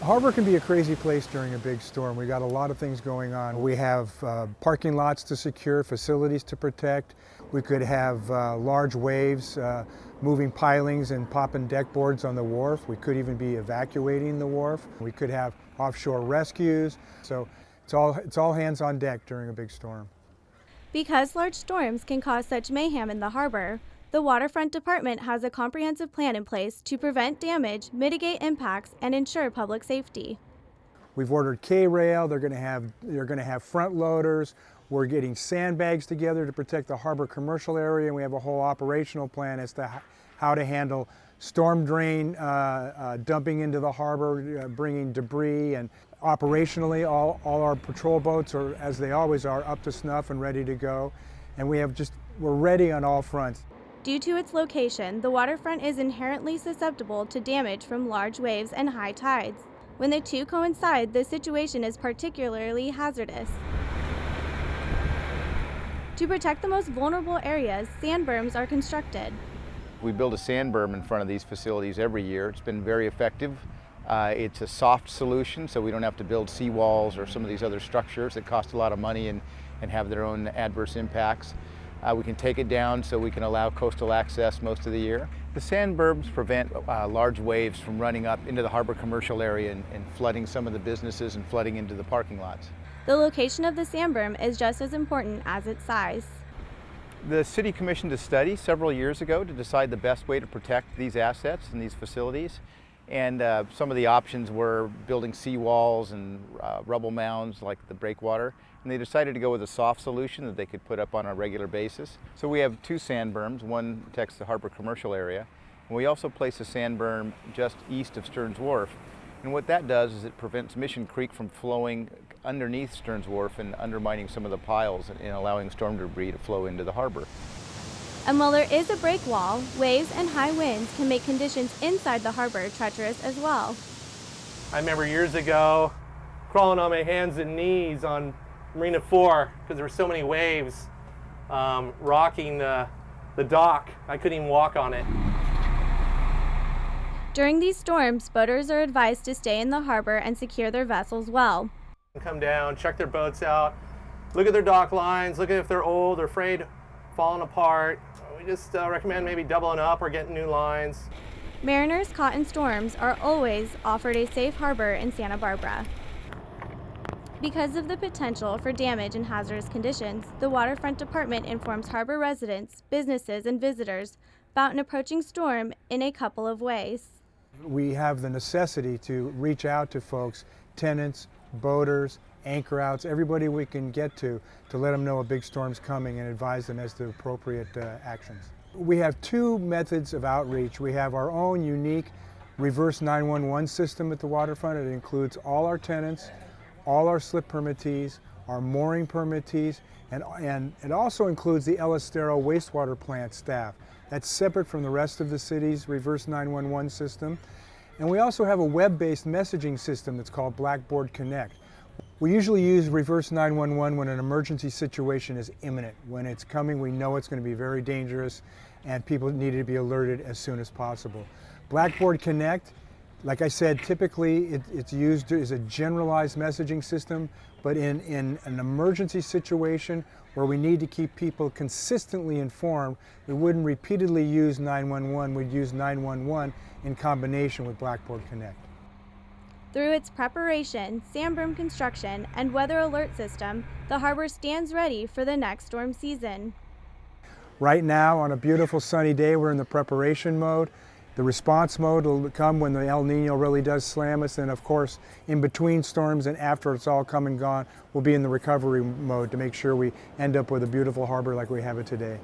Harbor can be a crazy place during a big storm. We got a lot of things going on. We have parking lots to secure, facilities to protect. We could have large waves moving pilings and popping deck boards on the wharf. We could even be evacuating the wharf. We could have offshore rescues. So it's all hands on deck during a big storm. Because large storms can cause such mayhem in the harbor, the Waterfront Department has a comprehensive plan in place to prevent damage, mitigate impacts, and ensure public safety. We've ordered K-rail. They're going to have front loaders. We're getting sandbags together to protect the harbor commercial area, and we have a whole operational plan as to how to handle storm drain dumping into the harbor, bringing debris, and operationally all our patrol boats are, as they always are, up to snuff and ready to go. And we're ready on all fronts. Due to its location, the waterfront is inherently susceptible to damage from large waves and high tides. When the two coincide, the situation is particularly hazardous. To protect the most vulnerable areas, sand berms are constructed. We build a sand berm in front of these facilities every year. It's been very effective. It's a soft solution, so we don't have to build seawalls or some of these other structures that cost a lot of money and have their own adverse impacts. We can take it down so we can allow coastal access most of the year. The sand berms prevent large waves from running up into the harbor commercial area and flooding some of the businesses and flooding into the parking lots. The location of the sand berm is just as important as its size. The city commissioned a study several years ago to decide the best way to protect these assets and these facilities. And some of the options were building seawalls and rubble mounds like the breakwater. And they decided to go with a soft solution that they could put up on a regular basis. So we have two sand berms. One protects the harbor commercial area. And we also place a sand berm just east of Stearns Wharf. And what that does is it prevents Mission Creek from flowing underneath Stearns Wharf and undermining some of the piles and allowing storm debris to flow into the harbor. And while there is a break wall, waves and high winds can make conditions inside the harbor treacherous as well. I remember years ago crawling on my hands and knees on Marina 4 because there were so many waves rocking the dock. I couldn't even walk on it. During these storms, boaters are advised to stay in the harbor and secure their vessels well. Come down, check their boats out, look at their dock lines, look at if they're old or afraid falling apart. We just recommend maybe doubling up or getting new lines. Mariners caught in storms are always offered a safe harbor in Santa Barbara. Because of the potential for damage and hazardous conditions, the Waterfront Department informs harbor residents, businesses, and visitors about an approaching storm in a couple of ways. We have the necessity to reach out to folks, tenants, boaters, anchor outs, everybody we can get to let them know a big storm's coming and advise them as to appropriate actions. We have two methods of outreach. We have our own unique reverse 911 system at the waterfront. It includes all our tenants, all our slip permittees, our mooring permittees, and it also includes the El Estero wastewater plant staff. That's separate from the rest of the city's reverse 911 system. And we also have a web-based messaging system that's called Blackboard Connect. We usually use reverse 911 when an emergency situation is imminent. When it's coming, we know it's going to be very dangerous and people need to be alerted as soon as possible. Blackboard Connect, like I said, typically it's used as a generalized messaging system, but in an emergency situation where we need to keep people consistently informed, we wouldn't repeatedly use 911, we'd use 911 in combination with Blackboard Connect. Through its preparation, sand berm construction, and weather alert system, the harbor stands ready for the next storm season. Right now, on a beautiful sunny day, we're in the preparation mode. The response mode will come when the El Nino really does slam us, and of course, in between storms and after it's all come and gone, we'll be in the recovery mode to make sure we end up with a beautiful harbor like we have it today.